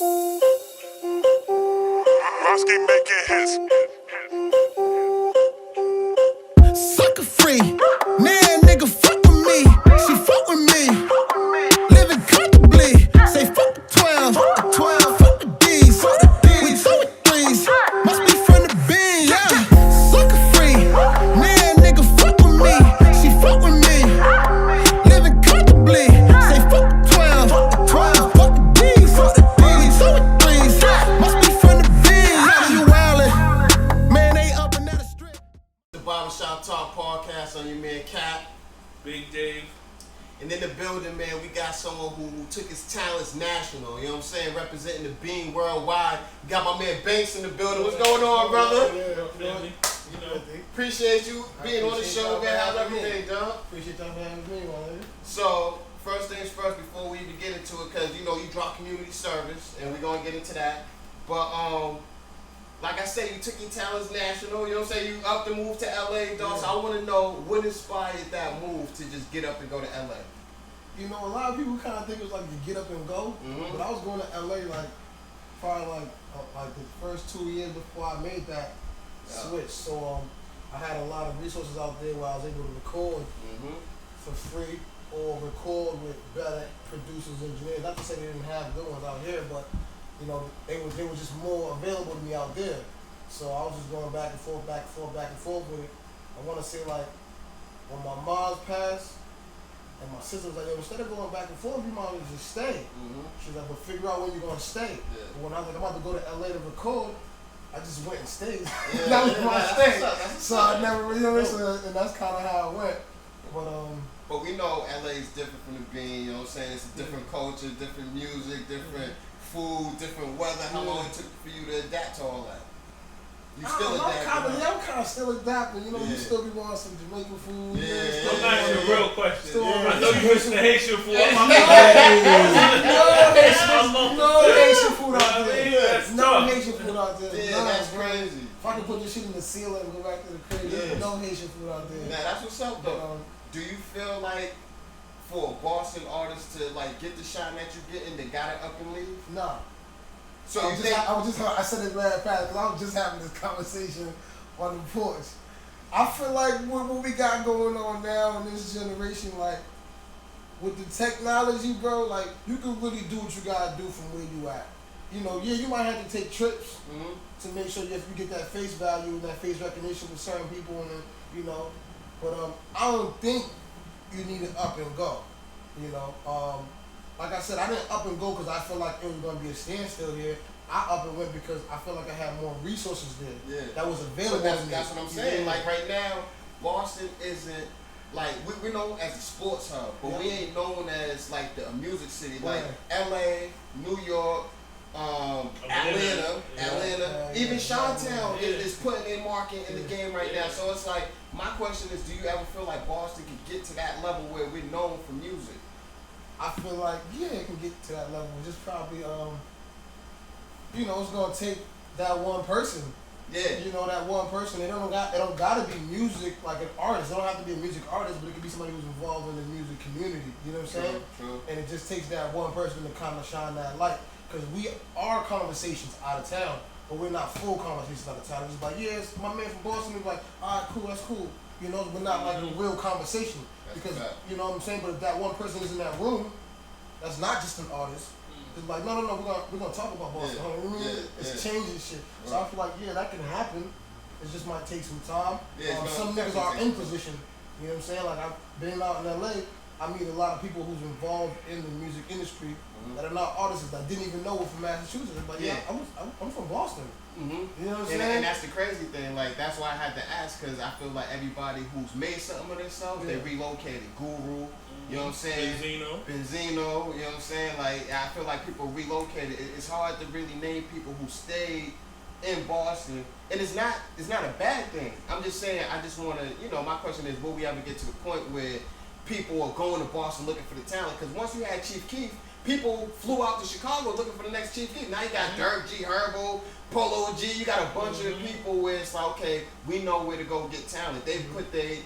Keep making hits. Sucker free, nah, nigga, fuck with me. She fuck with me, living comfortably. Say fuck the 12, fuck the D's. We throw it threes, must be from the bean, yeah. Sucker free, nah, nigga, fuck with me. She fuck with me, living comfortably. Say fuck the 12, fuck the D's. We throw it threes, must be from the bean, yeah. You wildin', man, they up and down the strip. The Barbershop Talk podcast on your man Cap. Big Dave. And in the building, man, we got someone who took his talents national, you know what I'm saying, representing the being worldwide. We got my man Bankxy in the building. What's going on, brother? Appreciate you being on the show, man. How's everything, dog? Appreciate y'all for having me, man. So, first things first, before we even get into it, because, you know, you drop community service, and we're going to get into that. But, like I said, you took your talents national, you know what I'm saying? You up to move to LA, dog. Yeah. So I want to know what inspired that move to just get up and go to LA. You know, a lot of people kind of think it was like you get up and go, but I was going to LA probably the first 2 years before I made that switch. So I had a lot of resources out there where I was able to record for free or record with better producers, engineers. Not to say they didn't have good ones out here, but you know, they were just more available to me out there. So I was just going back and forth with it. I want to say like when my mom passed and my sister was like, yo, instead of going back and forth, you might as well just stay. She's like, but figure out when you're going to stay. Yeah. But when I was like, I'm about to go to LA to record, I just went and stayed. Yeah, that was my stay. that's So I never really, and that's kind of how it went. But we know LA is different from the bean, you know what I'm saying? It's a different culture, different music, different food, different weather. How long it took for you to adapt to all that? You still adapting? I'm kind of still adapting. You know, you still be wanting some Jamaican food. I'm asking a real question. Yeah. I know you missing the Haitian food. No Haitian food out there. No Haitian food out there. Yeah, that's crazy. If I can put this shit in the ceiling and go back to the crib, there's no Haitian food out there. Nah, that's what's up though. Do you feel like for a Boston artist to like get the shine that you're getting, they gotta up and leave? Nah. So I said it very fast because I was just having this conversation on the porch. I feel like what we got going on now in this generation, like with the technology, bro, like you can really do what you gotta do from where you at. You know, yeah, you might have to take trips to make sure you get that face value and that face recognition with certain people, and you know, but I don't think you need to up and go. You know, like I said, I didn't up and go because I feel like it was going to be a standstill here. I up and went because I feel like I had more resources there that was available to me. That's what I'm saying. Like right now, Boston isn't like we know as a sports hub, but we ain't known as like the music city. Like LA, New York, Atlanta, even Chi-Town is putting their mark in the game right now. So it's like my question is, do you ever feel like Boston can get to that level where we're known for music? I feel like, it can get to that level. Just probably, you know, it's gonna take that one person. Yeah. You know, that one person. It don't gotta be music like an artist. They don't have to be a music artist, but it could be somebody who's involved in the music community. You know what I'm saying? True. And it just takes that one person to kind of shine that light. Because we are conversations out of town, but we're not full conversations out of town. It's just like, it's my man from Boston. He's like, all right, cool, that's cool. You know, we're not like a real conversation. Because, you know what I'm saying? But if that one person is in that room, that's not just an artist. It's like, no, we're gonna talk about Boston. It's changing shit. So I feel like, that can happen. It just might take some time. Some niggas are in position. You know what I'm saying? Like, I've been out in LA. I meet a lot of people who's involved in the music industry that are not artists that I didn't even know were from Massachusetts. But I'm from Boston. You know what I'm saying? And that's the crazy thing. Like, that's why I had to ask, because I feel like everybody who's made something of themselves, they relocated. Guru, you know what I'm saying? Benzino, you know what I'm saying? Like, I feel like people relocated. It's hard to really name people who stayed in Boston, and it's not a bad thing. I'm just saying, I just want to, my question is, will we ever get to the point where people are going to Boston looking for the talent? Because once you had Chief Keef, people flew out to Chicago looking for the next Chief Keef. Now you got Dirk G, Herbo, Polo G. You got a bunch of people where it's like, okay, we know where to go get talent. They put they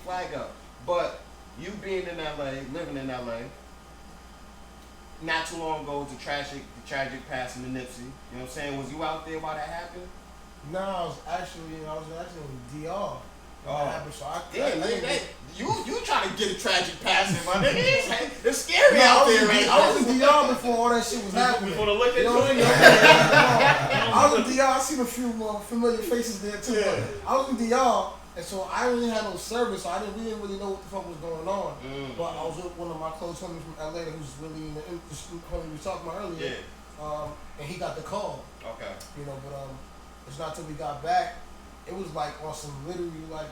flag up. But you being in LA, living in LA, not too long ago, the tragic passing of Nipsey. You know what I'm saying? Was you out there while that happened? No, I was actually in DR. Barbershop. You trying to get a tragic passing, my nigga. It's scary out there right now. I was in DR before all that shit was happening. Before the liquor joint. I was in DR. I seen a few more familiar faces there too. Yeah. I was in DR, and so I really had no service, so we didn't really know what the fuck was going on. But I was with one of my close homies from LA who's really in the industry, homie we were talking about earlier. Yeah. And he got the call. Okay. You know, but it's not till we got back. It was like on some literally like,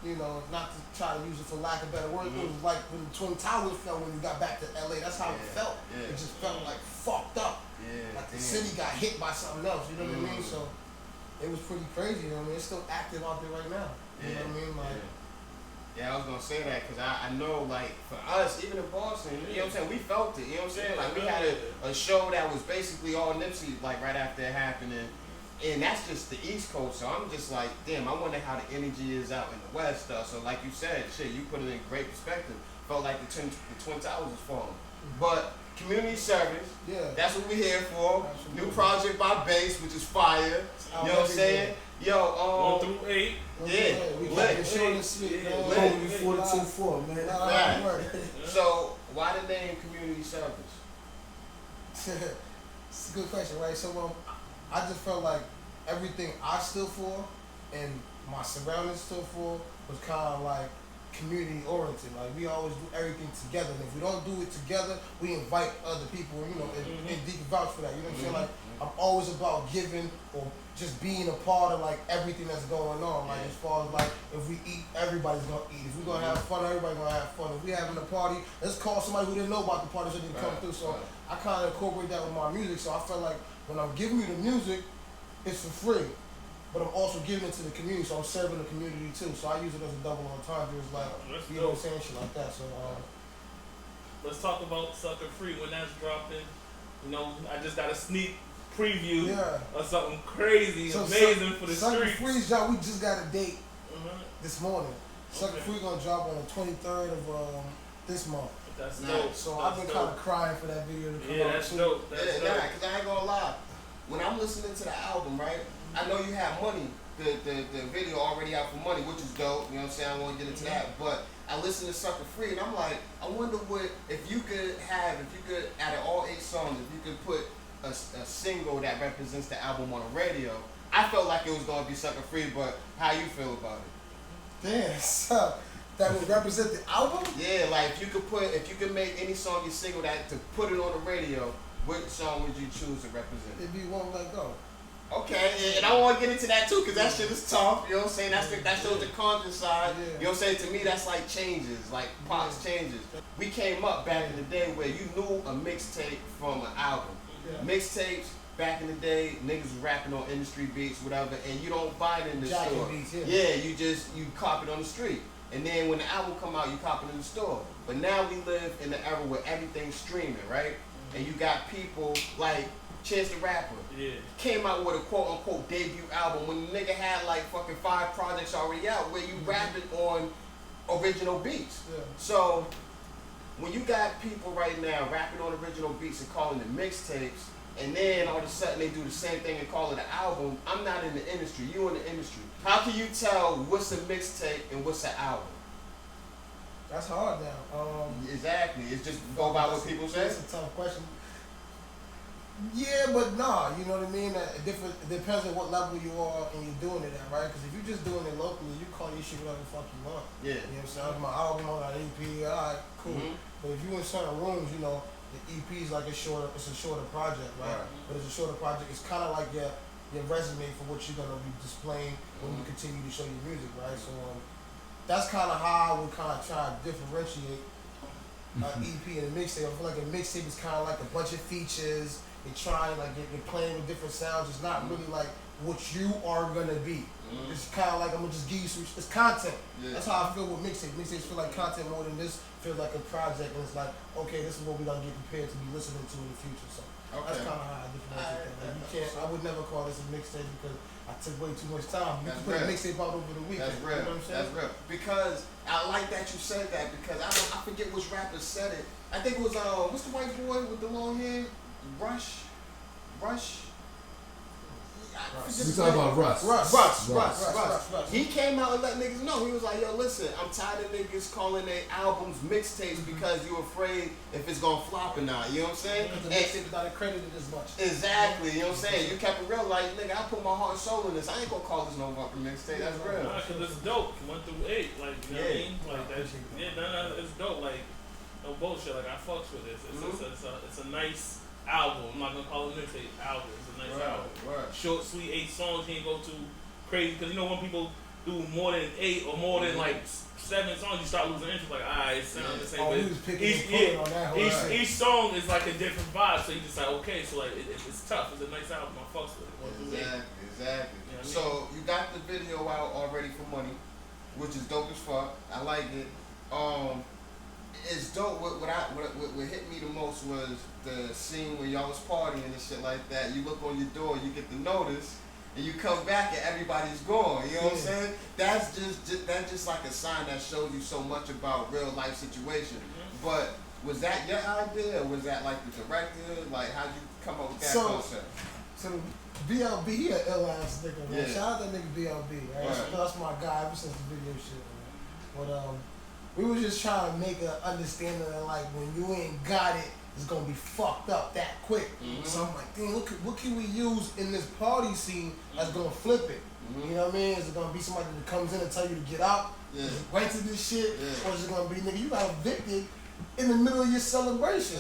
you know, not to try to use it for lack of better word, it was like when the Twin Towers fell when we got back to LA. That's how it felt. Yeah. It just felt like fucked up. Yeah. Like the city got hit by something else, you know what I mean? So it was pretty crazy, you know what I mean? It's still active out there right now. You know what I mean? Like, yeah, I was gonna say that because I know, like, for us, even in Boston, you know what I'm saying, we felt it, you know what I'm saying? Like, we had a show that was basically all Nipsey, like, right after it happened, and that's just the East Coast, so I'm just like, damn, I wonder how the energy is out in the West, so like you said, shit, you put it in great perspective. Felt like the Twin Towers was falling. But community service, that's what we're here for. Absolutely. New project by Bass, which is fire. You know what I'm saying? Yo, 1 through 8. Yeah, we got the short and sweet, man. Lit. Before the 2-4, man. Right. So, why the name community service? It's a good question, right? So, I just felt like everything I stood for and my surroundings stood for was kind of like community oriented. Like, we always do everything together. And if we don't do it together, we invite other people, you know, and they can vouch for that. You know what I'm saying? Like, I'm always about giving or just being a part of like everything that's going on. Like, as far as like, if we eat, everybody's gonna eat. If we're gonna have fun, everybody's gonna have fun. If we're having a party, let's call somebody who didn't know about the party so they can come through. So I kind of incorporate that with my music. So I felt like when I'm giving you the music, it's for free, but I'm also giving it to the community. So I'm serving the community too. So I use it as a double entendre. It's like, you know what I'm saying, shit like that. So let's talk about Sucker Free when that's dropping. You know, I just got a sneak preview of something crazy, so amazing for the Sucker streets. Free's drop. We just got a date this morning. Sucker Free gonna drop on the 23rd of this month. That's dope. So I've been kind of crying for that video to come out. Yeah, that's dope. That's dope. Because I ain't gonna lie. When I'm listening to the album, right, I know you have Money, the video already out for Money, which is dope. You know what I'm saying? I won't get into that, but I listen to Sucker Free, and I'm like, I wonder what if you could out of all 8 songs, if you could put a single that represents the album on the radio. I felt like it was gonna be Sucker Free, but how you feel about it? Damn, so that would represent the album? Yeah, like if you could make any song your single that to put it on the radio, what song would you choose to represent? It'd be Won't Let Go. Okay, and I want to get into that too, because that shit is tough, you know what I'm saying? That shows the conscious side, you know what I'm saying? To me, that's like changes, like Pop's changes. We came up back in the day where you knew a mixtape from an album. Mixtapes, back in the day, niggas was rapping on industry beats, whatever, and you don't buy it in the store. Beats, you cop it on the street. And then when the album come out, you cop it in the store. But now we live in the era where everything's streaming, right? And you got people like Chance the Rapper. Came out with a quote-unquote debut album when the nigga had like fucking 5 projects already out where you rapping on original beats. So when you got people right now rapping on original beats and calling it mixtapes, and then all of a sudden they do the same thing and call it an album, I'm not in the industry, you in the industry. How can you tell what's a mixtape and what's an album? That's hard now. Exactly, it's just go by what people say. That's a tough question. Yeah, but nah, you know what I mean? It depends on what level you are and you're doing it at, right? Because if you're just doing it locally, you call your shit whatever the fuck you want. You know what I'm saying? My album on an EP, alright, cool. But if you in certain rooms, you know, the EP is like it's a shorter project, right? But it's a shorter project. It's kind of like your resume for what you're gonna be displaying when you continue to show your music, right? So that's kind of how I would kind of try to differentiate an EP and a mixtape. I feel like a mixtape is kind of like a bunch of features. You're trying, like, you're playing with different sounds. It's not really like what you are gonna be. It's kind of like I'm gonna just give you some. It's content. That's how I feel with mixtapes. Mixtapes feel like content more than this. Feels like a project, and it's like, okay, this is what we're gonna get prepared to be listening to in the future. So that's kind of how I differentiate that. Like, you can't. I would never call this a mixtape because I took way too much time. You That's can put a real. mixtape out over the weekend. That's real. You know what I'm saying? That's real. Because I like that you said that because I forget which rapper said it. I think it was what's the white boy with the long hair? Rush. You talking about Russ? Russ. He came out and let niggas know. He was like, yo, listen, I'm tired of niggas calling their albums mixtapes because you're afraid if it's gonna flop or not. You know what I'm saying? Because the mixtape is not accredited as much. Exactly. You know what I'm saying? You kept it real like, nigga, I put my heart and soul in this. I ain't gonna call this no fucking mixtape. That's real. Nah, cause it's dope. 1 through 8, like you know what I mean? Like that's it's dope. Like no bullshit. Like I fucks with this. It's a nice album. I'm not gonna call it a mixtape album. It's a nice album. Right. Short, sweet, 8 songs. He ain't go too crazy because you know when people do more than 8 or more than like 7 songs, you start losing interest. Like, it sounds the same. Oh, But he was picking on that each song is like a different vibe. So you just like, okay, so like it's tough. It's a nice album. I fucks with it. Exactly. You know what I mean? So you got the video out already for money, which is dope as fuck. I like it. It's dope. What hit me the most was the scene where y'all was partying and shit like that. You look on your door, you get the notice, and you come back and everybody's gone. You know what I'm saying? That's just like a sign that shows you so much about real life situation. But was that your idea, or was that like the director? Like, how'd you come up with that concept? So BLB, he an ill ass nigga, man. Yeah. Shout out that nigga BLB, right? Right. That's my guy ever since the video shit, man. But we was just trying to make an understanding that like when you ain't got it, it's gonna be fucked up that quick. So I'm like, damn, what can we use in this party scene that's gonna flip it? You know what I mean? Is it gonna be somebody that comes in and tell you to get out? Yeah. Is it right to this shit? Yeah. Or is it gonna be, nigga, you got evicted in the middle of your celebration?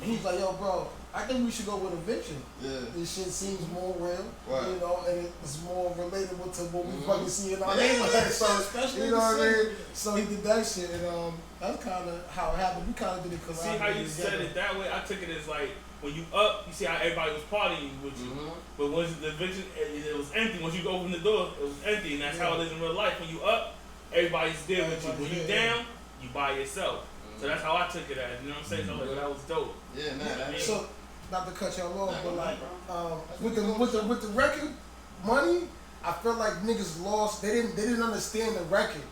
And he's like, yo, bro, I think we should go with eviction. Yeah. This shit seems more real, Right. you know, and it's more relatable to what we fucking see in our neighborhood. So, especially you know what I mean? So he did that shit, and that's kind of how it happened. We kind of did it because See how you said it that way? I took it as like when you up, you see how everybody was partying with you. But once the eviction, it was empty. Once you open the door, it was empty, and that's how it is in real life. When you up, everybody's there with you. When you down, you by yourself. So that's how I took it as. You know what I'm saying? So like, that was dope. Yeah, nah, that's So, not to cut y'all off, but like with the record money, I felt like niggas lost. They didn't understand the record.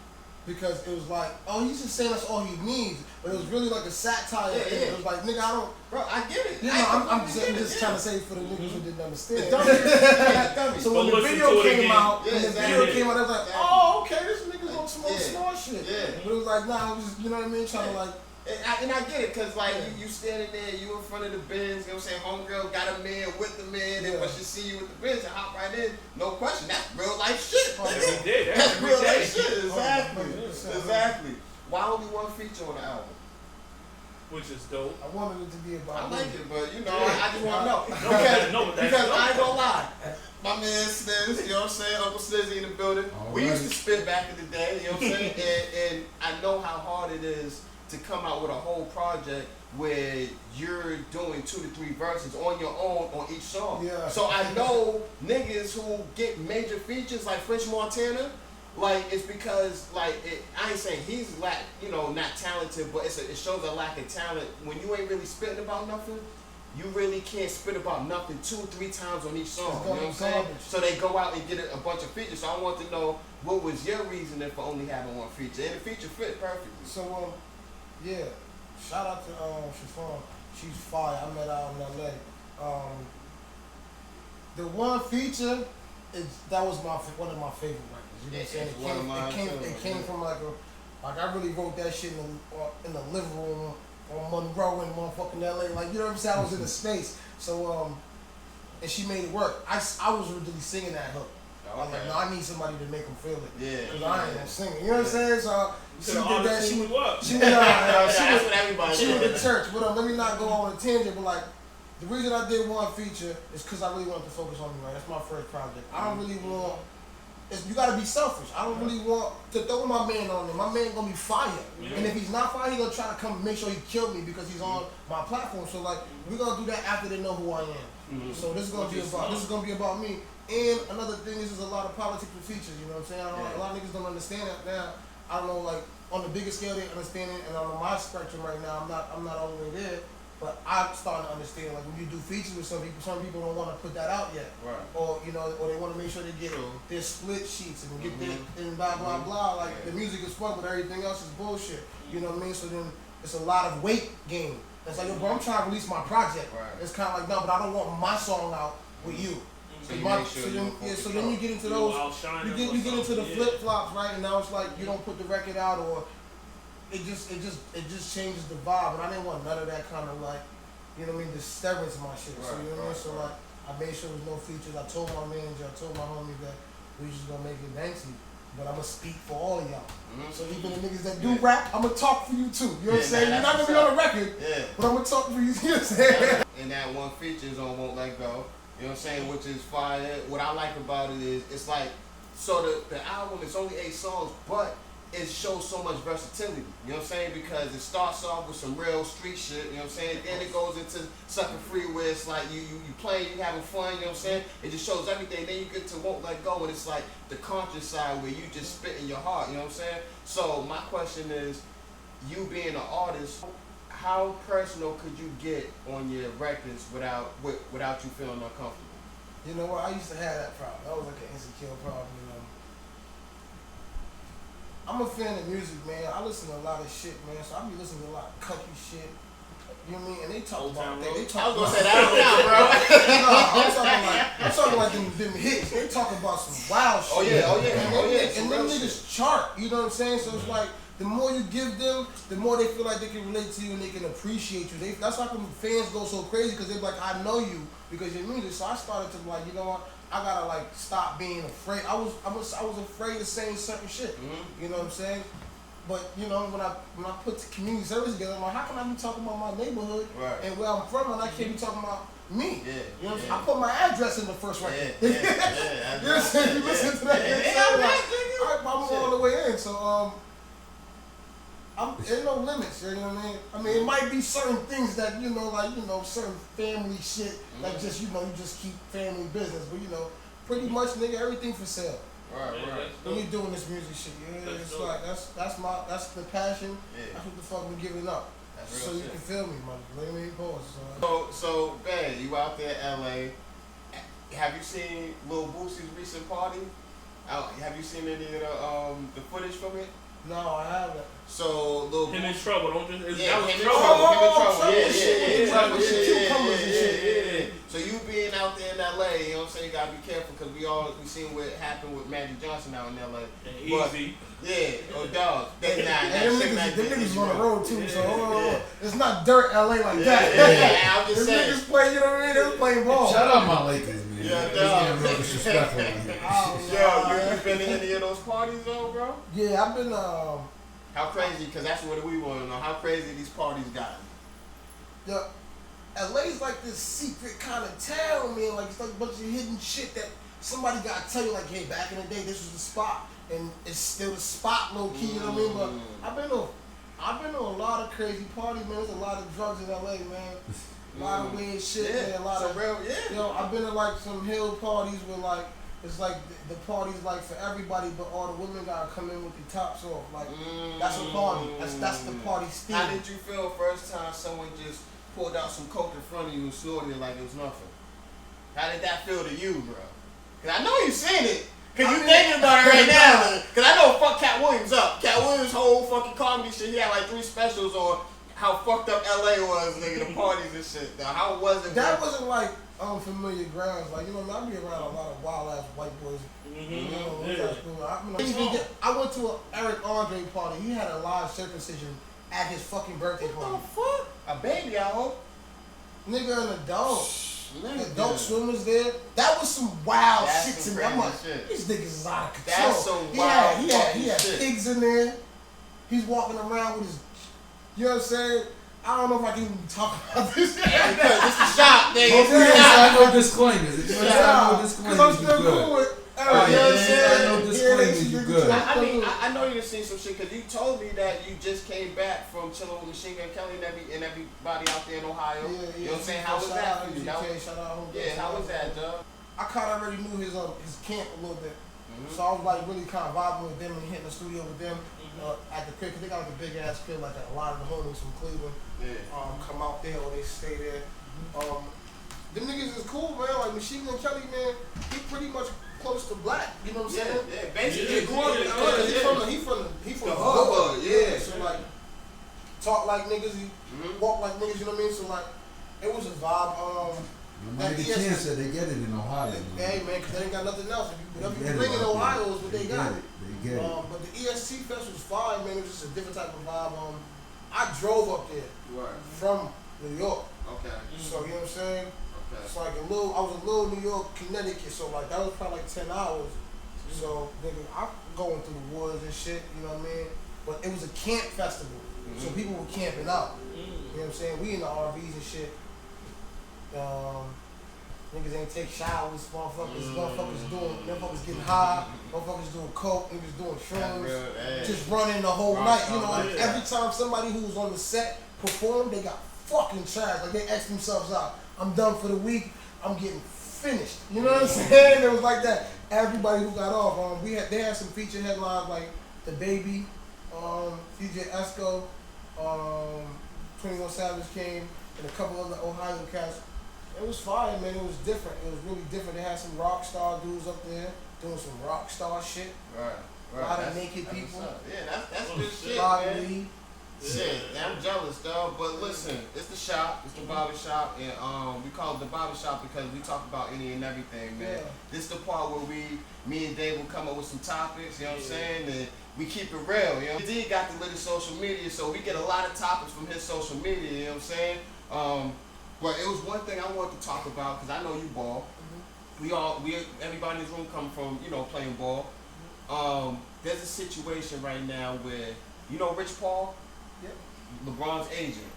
Because it was like, oh, he's just saying that's all he needs, but it was really like a satire. It was like, nigga, I don't, bro, I get it. you know, I'm just trying to say for the niggas who didn't understand. Dummies. So when the video came out, I was like, oh, okay, this nigga's on some smart shit. Yeah. But it was like, nah, I was just, you know what I mean, trying to like. And I get it, cause like you standing there, you in front of the Benz, you know what I'm saying? Homegirl got a man with the man, and when she see you with the Benz and hop right in, no question, that's real life shit. We did. That's real life shit, Oh, exactly. Why only one feature on the album? Which is dope. I wanted it to be about I like me. it, but you know, I just want to know. Because I ain't gonna lie. My man Sniz, you know what I'm saying? Uncle Snizzy in the building. We used to spit back in the day, you know what I'm saying? And I know how hard it is to come out with a whole project where you're doing 2 to 3 verses on your own on each song. Yeah. So I know niggas who get major features like French Montana, like it's because like I ain't saying he's not talented, but it shows a lack of talent when you ain't really spitting about nothing. You really can't spit about nothing 2 or 3 times on each song. You know what I'm saying? So they go out and get a bunch of features. So I want to know what was your reasoning for only having one feature, and the feature fit perfectly. So yeah, shout out to Chiffon. She's fire. I met her out in LA. The one feature that was one of my favorite records. You know what I'm saying? It came from like I really wrote that shit in the living room on Monroe in motherfucking LA. Like, you know what I'm saying? I was in the space. So and she made it work. I was really singing that hook. I was like, no, I need somebody to make them feel it. Yeah. Because I ain't gonna sing it. You know what I'm saying? So she did that. She went to church. But let me not go on a tangent. But like, the reason I did one feature is because I really wanted to focus on me. Right? That's my first project. I don't really want. You gotta be selfish. I don't really want to throw my man on there. My man gonna be fire. And if he's not fire, he gonna try to come make sure he killed me because he's on my platform. So like, we're gonna do that after they know who I am. So this is gonna be about me. And another thing is, there's a lot of politics with features, you know what I'm saying? A lot of niggas don't understand that now. I don't know, like, on the bigger scale they understand it, and on my spectrum right now, I'm not all the way there. But I'm starting to understand, like when you do features with some people don't want to put that out yet. Right. Or, you know, or they want to make sure they get their split sheets and get their, and blah, blah, blah. Like, the music is fun, but everything else is bullshit. You know what I mean? So then it's a lot of weight gain. It's like, yo, bro, I'm trying to release my project. Right. It's kind of like, no, but I don't want my song out with you. So you make sure so then you get into those, you get into the flip flops, right? And now it's like you don't put the record out, or it just changes the vibe. And I didn't want none of that kind of like, you know what I mean, disturbance in my shit. Right, so you know what I mean. So right. like, I made sure there was no features. I told my manager, I told my homie that we just gonna make it Bankxy. But I'm gonna speak for all of y'all. So even the niggas that do rap, I'm gonna talk for you too. You know what I'm saying? You're not gonna be on the record, but I'm gonna talk for you. You know what I'm saying? And that one feature is on Won't Let Go. You know what I'm saying? Which is fire. What I like about it is it's like, so the album is only 8 songs, but it shows so much versatility. You know what I'm saying? Because it starts off with some real street shit. You know what I'm saying? Then it goes into Sucker Free, where it's like you playing, you having fun. You know what I'm saying? It just shows everything. Then you get to Won't Let Go, and it's like the conscious side where you just spit in your heart. You know what I'm saying? So my question is, you being an artist, how personal could you get on your records without you feeling uncomfortable? You know what? I used to have that problem. That was like an insecure problem. You know. I'm a fan of music, man. I listen to a lot of shit, man. So I be listening to a lot of cucky shit. You know what I mean? And they talk about that. They talk I was gonna about say that now, bro. I'm talking like them hits. They talk about some wild shit. Oh yeah. And them niggas chart. You know what I'm saying? So it's like the more you give them, the more they feel like they can relate to you and they can appreciate you. That's why fans go so crazy, because they're like, I know you because you're music. So I started to like, you know what? I gotta like stop being afraid. I was afraid of saying certain shit. You know what I'm saying? But you know, when I put the community service together, I'm like, how can I be talking about my neighborhood and where I'm from, and I can't be talking about me? You know what I'm saying? I put my address in the first record. You know what I'm saying? You listen to that. I'm all the way in. So there's no limits, you know what I mean? I mean, it might be certain things that, you know, like, you know, certain family shit, like just, you know, you just keep family business, but you know, pretty much, nigga, everything for sale. Right. When you doing this music shit, it's like, that's the passion, that's what the fuck we giving up. So you can feel me, man. Let me pause. So, Ben, you out there in LA, have you seen Lil Boosie's recent party? Have you seen any of the footage from it? No, I haven't. So Lil Him in Trouble, don't just him in trouble. So you being out there in LA, you know what I'm saying, you gotta be careful, because we seen what happened with Magic Johnson out in LA. Easy. Dog. Them niggas on the road too, so it's not dirt LA like that. Yeah, I'm just saying. Niggas play, you know what I mean? They're playing ball. Shout out my Lakers, man. Yeah, dog. Real disrespectful. You been to any of those parties though, bro? Yeah, I've been How crazy, because that's what we want to know, how crazy these parties gotten. Yeah, LA's like this secret kind of town, man. Like it's like a bunch of hidden shit that somebody gotta tell you, like, hey, back in the day, this was the spot, and it's still the spot, low key. You know what I mean? But I've been to a lot of crazy parties, man. There's a lot of drugs in LA, man. A lot of weird shit, man. A lot of real, You know, I've been to like some hill parties where like it's like the party's like for everybody, but all the women gotta come in with the tops off. Like that's a party. That's the party theme. How did you feel first time someone just pulled out some coke in front of you and snorted it like it was nothing? How did that feel to you, bro? Cause I know you seen it. Cause you thinking about it right now. Cause I know fuck Cat Williams up. Cat Williams' whole fucking comedy shit. He had like 3 specials on how fucked up LA was, nigga, the parties and shit. Now, how was it? That wasn't like unfamiliar grounds. Like, you know, I be around a lot of wild ass white boys. You know, I went to an Eric Andre party. He had a live circumcision at his fucking birthday party. What the fuck? A baby, I hope. Nigga, an adult. Adult swimmers there. That was some wild shit to me. I'm like, these niggas is out of control. That's some wild He had pigs in there. He's walking around with his, you know what I'm saying? I don't know if I can even talk about this. Because it's a shop, nigga. I know disclaimers. Because I'm still cool with Eric, you know what I'm saying? I know disclaimers, you good. I mean, I know you've seen some shit, because you told me that you just came back from chilling with Machine Gun Kelly and everybody out there in Ohio. You know what I'm saying? How was that for you? Shout out, how was that, dog? I kind of already knew his camp a little bit. So I was like really kind of vibing with them and hitting the studio with them at the crib, because they got like a big ass crib, like a lot of the homies from Cleveland come out there or they stay there. Them niggas is cool, man. Like Machine Gun Kelly, man, he pretty much close to black. You know what I'm saying? Yeah, basically. He grew up in he from the hood. Yeah. So like, talk like niggas, he walk like niggas. You know what I mean? So like, it was a vibe. That chance that they get it in Ohio. Hey man, cause they ain't got nothing else. Whatever you bring in Ohio is what they got. They get it. But the EST Fest was fine, man. It was just a different type of vibe. I drove up there from New York. Okay. So you know what I'm saying? Okay. It's like I was a little New York, Connecticut. So like that was probably like 10 hours. So nigga, I'm going through the woods and shit. You know what I mean? But it was a camp festival, so people were camping out. You know what I'm saying? We in the RVs and shit. Niggas ain't take showers, motherfuckers getting high, motherfuckers doing coke, niggas doing shrooms, just running the whole night. You know, like every time somebody who was on the set performed, they got fucking trashed. Like they asked themselves out, I'm done for the week, I'm getting finished. You know what I'm saying? It was like that. Everybody who got off, they had some feature headlines like The Baby, DJ Esco, 21 Savage came, and a couple other Ohio cats. It was fire, man. It was different. It was really different. They had some rock star dudes up there doing some rock star shit. Right. A lot of naked people. Yeah, that's good shit, man. Shit, I'm jealous, dog. But listen, it's the shop. It's the barbershop, and we call it the barbershop because we talk about any and everything, man. This is the part where me and Dave will come up with some topics. You know what I'm saying? And we keep it real. You know, D got the little social media, so we get a lot of topics from his social media. You know what I'm saying? But it was one thing I wanted to talk about because I know you ball. Everybody in this room come from playing ball. There's a situation right now where Rich Paul, LeBron's agent.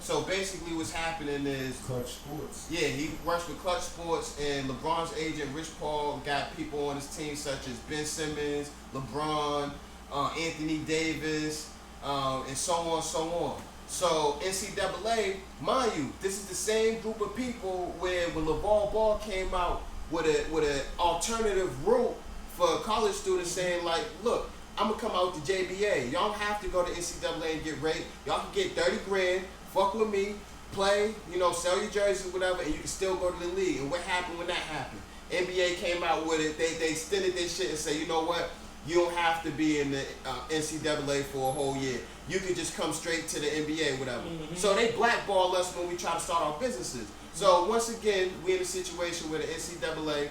So basically, what's happening is Clutch Sports. Yeah, he works with Clutch Sports, and LeBron's agent Rich Paul got people on his team such as Ben Simmons, LeBron, Anthony Davis, and so on. So NCAA, mind you, this is the same group of people where when LeVar Ball came out with an alternative route for college students saying like, look, I'm gonna come out with the JBA. Y'all don't have to go to NCAA and get raped. Y'all can get 30 grand, fuck with me, play, sell your jerseys, whatever, and you can still go to the league. And what happened when that happened? NBA came out with it. They extended their shit and say, you know what? You don't have to be in the NCAA for a whole year. You can just come straight to the NBA, whatever. So they blackball us when we try to start our businesses. So once again, we're in a situation where the NCAA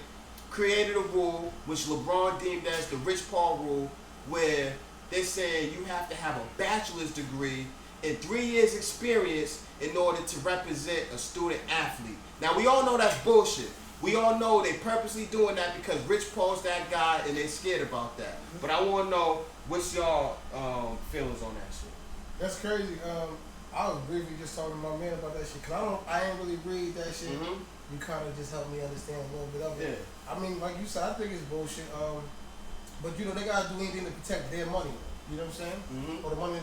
created a rule, which LeBron deemed as the Rich Paul rule, where they're saying you have to have a bachelor's degree and 3 years experience in order to represent a student athlete. Now we all know that's bullshit. We all know they purposely doing that because Rich Paul's that guy and they scared about that. But I want to know what's y'all feelings on that shit. That's crazy. I was briefly just talking to my man about that shit because I ain't really read that shit. You kind of just helped me understand a little bit of it. I mean, like you said, I think it's bullshit. But they gotta do anything to protect their money. You know what I'm saying? Or the money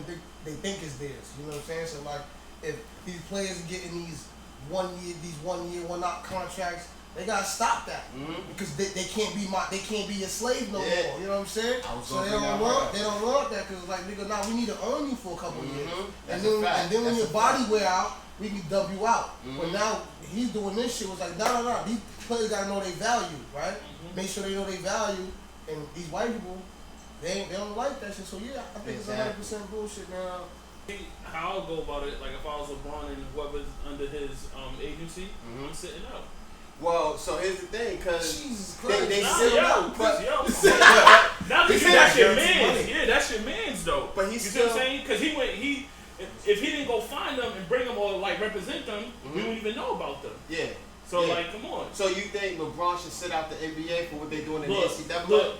they think is theirs. You know what I'm saying? So like, if these players are getting these 1 year, 1 out contracts, they gotta stop that because they can't be a slave no more. You know what I'm saying? So they don't want that because like nigga, now we need to earn you for a couple years, and then when your body wear out, we can dub you out. But now he's doing this shit. Was like no. These players gotta know their value, right? Make sure they know their value. And these white people, they don't like that shit. So yeah, I think it's 100% bullshit now. How I'll go about it, like if I was LeBron and whoever's under his agency, I'm sitting out. Well, so here's the thing, because they sit out. Not because that's your man's. Yeah, that's your man's though. But he's you see what I'm saying? Because if he didn't go find them and bring them or like represent them, we wouldn't even know about them. Yeah. So like, come on. So you think LeBron should sit out the NBA for what they're doing in the NCAA? Look,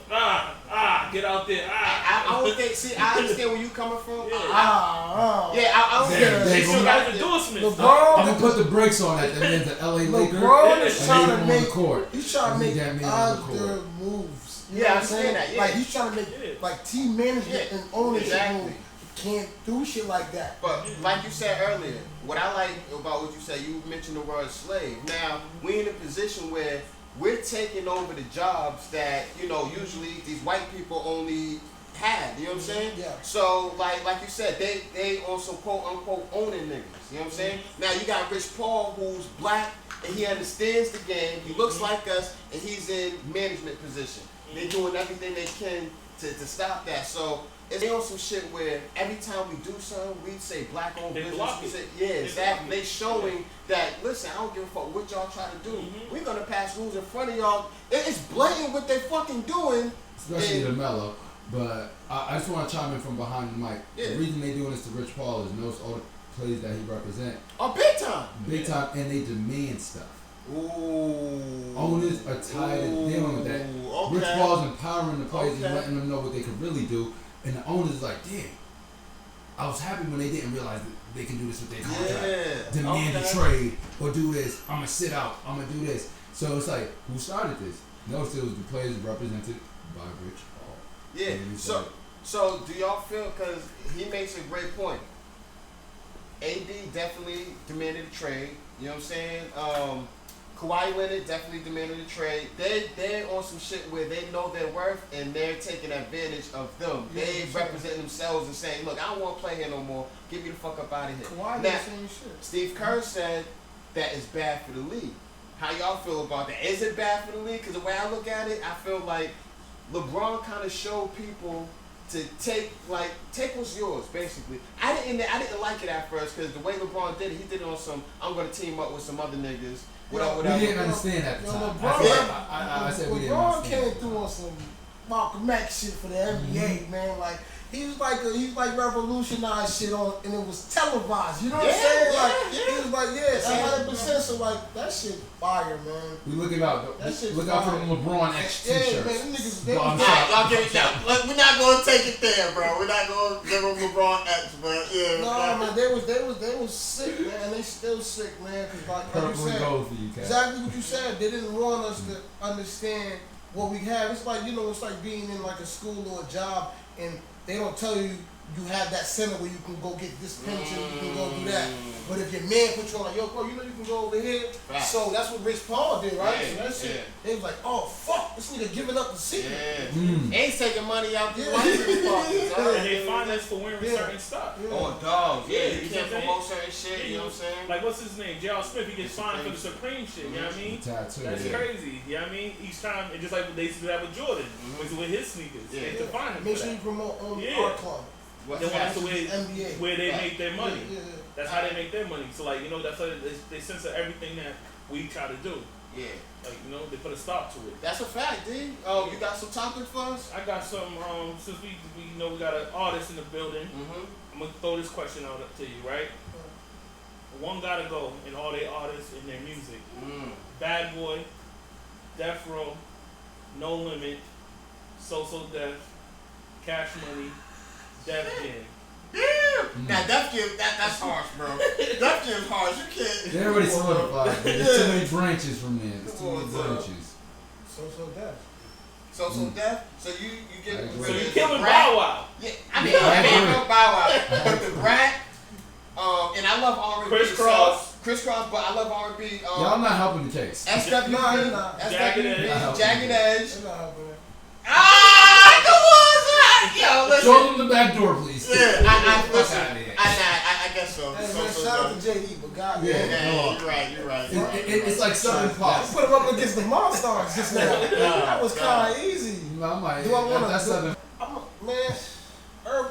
get out there. I don't think. See, I understand where you coming from. I don't care. He still got endorsements. LeBron, you can put the brakes on it. And then the LA Lakers. LeBron is trying to make. He's trying to make other moves. You know I what I'm saying? that. Yeah. Like he's trying to make like team management and ownership move. Can't do shit like that. But like you said earlier, what I like about what you said, you mentioned the word slave. Now, we in a position where we're taking over the jobs that, you know, usually these white people only had. You know what I'm saying? Yeah. So like you said, they also quote unquote owning niggas. You know what I'm saying? Now you got Rich Paul, who's black and he understands the game. He looks like us and he's in management position. They're doing everything they can to stop that. So it's on some shit where every time we do something, we say black owned They business. block We it. say, yeah, exactly. block it. They showing that, listen, I don't give a fuck what y'all trying to do. We're gonna pass rules in front of y'all. It's blatant what they fucking doing. Especially the mellow. But I just want to chime in from behind the mic. Yeah. The reason they doing this to Rich Paul is notice all the plays that he represent. Oh, big time. Big time, and they demand stuff. Ooh. Owners are tired of dealing with that. Okay. Rich Paul's empowering the players Okay. and letting them know what they could really do. And the owners is like, damn, I was happy when they didn't realize that they can do this with their contract. Yeah. Demand Okay. a trade or do this. I'm going to sit out. I'm going to do this. So it's like, who started this? Notice it was the players represented by Rich Paul. Yeah. And it's So, like, so do y'all feel? Because he makes a great point. AD definitely demanded a trade. You know what I'm saying? Kawhi Leonard definitely demanded a trade. They're on some shit where they know their worth and they're taking advantage of them. Yeah, They sure. represent themselves and saying, "Look, I don't want to play here no more. Get me the fuck up out of here." Kawhi Now, did the same shit. Steve Kerr said that it's bad for the league. How y'all feel about that? Is it bad for the league? Because the way I look at it, I feel like LeBron kind of showed people to take what's yours, basically. I didn't like it at first because the way LeBron did it, he did it on some, I'm gonna team up with some other niggas. Whatever. we didn't understand at the Yo, time. LeBron, I said we didn't LeBron understand. came through on some Malcolm X shit for the NBA, man. Like he was like revolutionized shit on, and it was televised. You know what I'm saying? Like he was like, 100%. So like that shit fire, man. We looking out. That shit's Look out for fire. them LeBron X Yeah, t-shirts. man, them niggas, they Bottom was- shot. Y'all give it down. Look, we're not gonna take it there, bro. We're not gonna give them LeBron X, but yeah. No, man, they was sick, man. They still sick, man. Cause like you Purple and said, gold for you, Cat. exactly what you said. They didn't want us to understand what we have. It's like, you know, it's like being in like a school or a job, and they don't tell you you have that center where you can go get this pension, you can go do that. But if your man put you on like, yo, bro, you know you can go over here. Right. So that's what Rich Paul did, right? Yeah, so that shit, yeah. they was like, oh fuck, this nigga giving up the secret. Yeah. Ain't taking money out the Yeah. license pockets, dog. And they finance for wearing Yeah. certain stuff. Yeah. Oh, dogs. Yeah, Yeah, you you can't know what I'm promote certain shit, you know what I'm saying? Like, what's his name? J.R. Smith, he gets fined for the Supreme shit, you know what I mean? Tattoo. That's yeah. crazy, you know what I mean? Each time, and just like what they used to do that with Jordan, with his sneakers. Yeah. They had to fine him Make for sure you that. promote only Yeah. our club. What's They want us that? to NBA. where they make their money. Yeah, That's how they make their money. So, like, you know, that's how they censor everything that we try to do. Yeah. Like, you know, they put a stop to it. That's a fact, D. Oh, you got some topics for us? I got some, since we know we got an artist in the building, Mm-hmm. I'm going to throw this question out to you, right? One gotta go in all their artists and their music. Bad Boy, Death Row, No Limit, So Def, Cash Money, Def Jam. Damn! Now, that's harsh, bro. Def Jam's harsh. You can't. They already solidified. There's too many branches from there. There's too Come many on, bro. branches. So that. So Def. So you get. I agree. So you the killing Brat- Bow Wow. Yeah, I mean, Yeah, I I agree. know Bow Wow, but the Brat, and I love R&B. Criss itself. Crisscross, but I love R&B. Y'all not helping the case. SWV, No, you're not. Jagged Edge. SWV, Jagged Edge. They're not helping it. Ah, come on, son. Yo, listen. Show them the back door, please. Yeah, I listen. Fuck outta here. I guess so. Hey, So man, shout out to JD, but God, Yeah. man. Yeah, you're right. It's like Southern Pop. Put him up against the Monstars just now. That was kind of easy. I'm like, Do I wanna- that's Southern. Man, Irv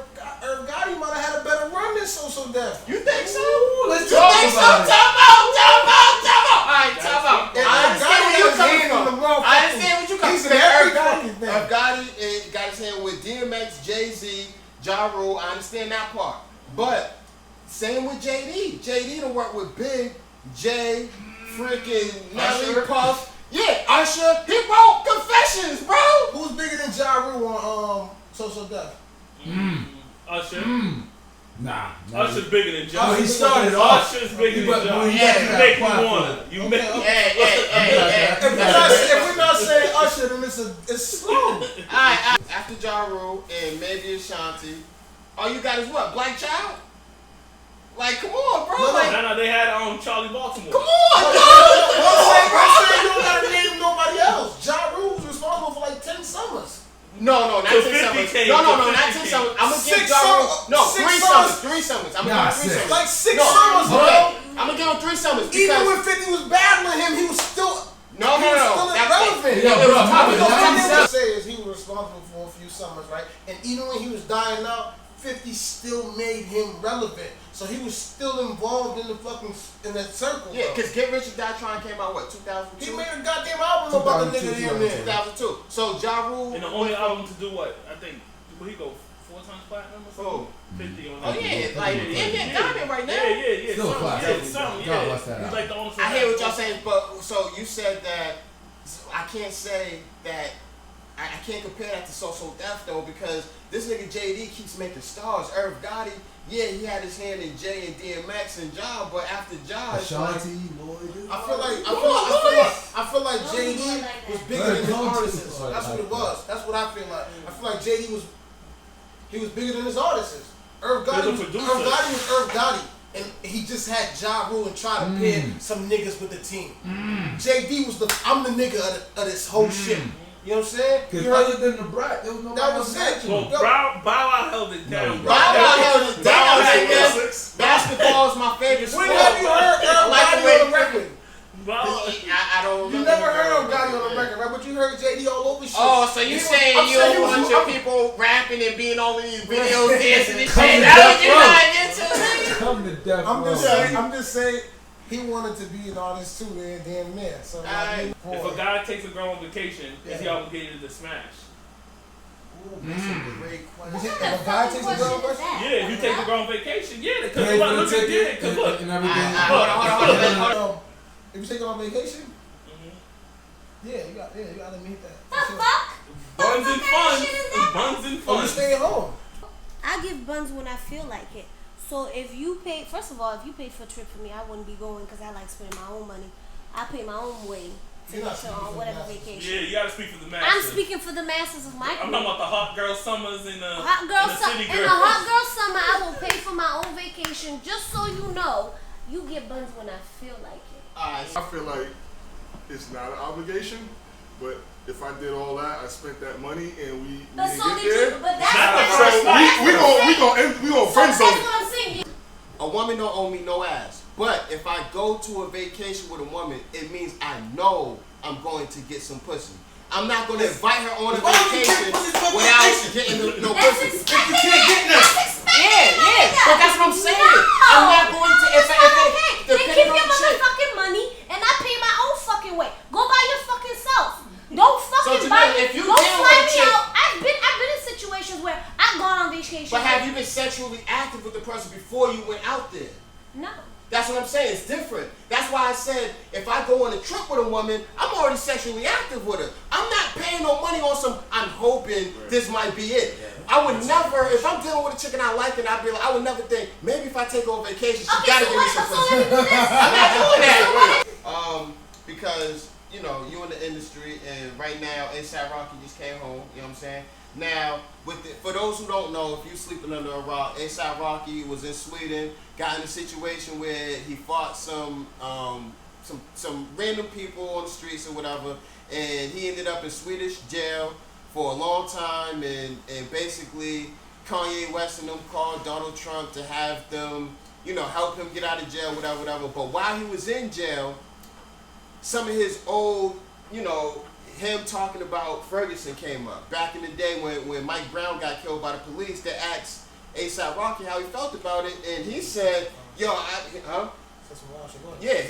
Gotti might have had a better run than So Def. You think so? Let's You talk think so? about it. Time out. All right, time out. And I understand where you're coming Gotti from. was I understand what you're coming He's from. in every Gotti thing. Irv Gotti got his hand with DMX, Jay-Z, Ja Rule. I understand that part. But same with JD. JD done work with Big, Jay, freaking Nelly, Usher. Puff. Yeah, Usher. He wrote Confessions, bro. Who's bigger than Ja Rule on So Def? Usher. Nah. Usher's bigger than Oh, John. he started off. Usher's bigger But than John. when he Yeah, got to You that make me platform, wanna. You make me. Hey. If we're not saying Usher, then it's slow. Alright, after Ja Rule and maybe Ashanti, all you got is what? Black Child? Like, come on, bro. Like, No, they had Charlie Baltimore. come on, dog. I'm saying you don't gotta name nobody No, not 10 summers. No, not 10 summers. I'm gonna give Ja Rule. No, 3 summers. I'm gonna give him 3 summers. Like 6 summers, bro. Okay, I'm gonna give him 3 summers. Even when 50 was battling him, he was still. No. Still irrelevant. What say is he was responsible for a few summers, right? And even when he was dying out, 50 still made him relevant. So he was still involved in the fucking in that circle. Yeah, because Get Rich or Die Trying came out what 2002. He made a goddamn album about the nigga in there. 2002. So Ja Rule. And the only album to do what? I think will he go 4 times platinum or something? 50 on that. Oh yeah, like in diamond right now. Yeah. Still classic. Something. God bless that He's like the only. I hear what y'all saying, but so you said that I can't say that. I can't compare that to So Def though because this nigga JD keeps making stars. Irv Gotti, yeah, he had his hand in Jay and DMX and Ja, but after Ja, it's like, I feel like JD was bigger than his artists. That's what it was. That's what I feel like. I feel like JD was bigger than his artists. Irv Gotti was Irv Gotti. And he just had Ja Rule and try to pair some niggas with the team. JD was I'm the nigga of this whole shit. You know what I'm saying? Because other than the Brat, there was no. That was it. Well, Bow Wow held it down. Bow Wow held it down. Basketball is my favorite sport. When have you heard Irv Gotti on the record? I don't remember. You never heard Irv Gotti on the record, right? But you heard JD all over shit. Oh, so you saying you a bunch of people rapping and being on these videos dancing and shit? That's what you're not into? Come to death. I'm just saying. He wanted to be an artist too, damn near. So if a guy takes a girl on vacation, is he obligated to smash? That's a great question. If a guy takes a girl on vacation? Yeah, if you take a girl on vacation, yeah, because look at it. Because look, and everything. Hold on. If you take her on vacation, yeah, you got to meet that. The fuck? Buns and fun. Buns and Oh, you fun. stay at home. I give buns when I feel like it. So if you pay, first of all, if you paid for a trip for me, I wouldn't be going because I like spending my own money. I pay my own way to You're not go on whatever vacation. Yeah, you gotta speak for the masses. I'm speaking for the masses of my I'm talking about the hot girl summers and the hot girl and the city in girls. a hot girl summer. I will pay for my own vacation just so you know. You get buns when I feel like it. I feel like it's not an obligation, but if I did all that, I spent that money and we But didn't so get did there. you. But that's Not what the I'm first saying. We gonna friend That's zone. what I'm saying. A woman don't owe me no ass. But if I go to a vacation with a woman, it means I know I'm going to get some pussy. I'm not going to invite her on a vacation without getting no pussy. If you can't get that. Yeah. But that's what I'm saying. I'm not going to. Then keep your motherfucking money and I pay my own fucking way. Go by your fucking self. Don't fucking buy me. Don't fly me out. I've been in situations where I've gone on vacation. But have you been sexually active with the person before you went out there? No. That's what I'm saying. It's different. That's why I said if I go on a trip with a woman, I'm already sexually active with her. I'm not paying no money on some. I'm hoping this might be it. I would never, if I'm dealing with a chick and I like it, I would never think maybe if I take her on vacation, she gotta give me some pussy. I'm not doing that. Because you know you in the industry, and right now A$AP Rocky just came home. You know what I'm saying? Now, for those who don't know, if you sleeping under a rock, A$AP Rocky was in Sweden, got in a situation where he fought some random people on the streets or whatever, and he ended up in Swedish jail for a long time, and basically Kanye West and them called Donald Trump to have them, help him get out of jail, whatever. But while he was in jail, some of his old, him talking about Ferguson came up. Back in the day when Mike Brown got killed by the police, they asked A$AP Rocky how he felt about it, and he said, he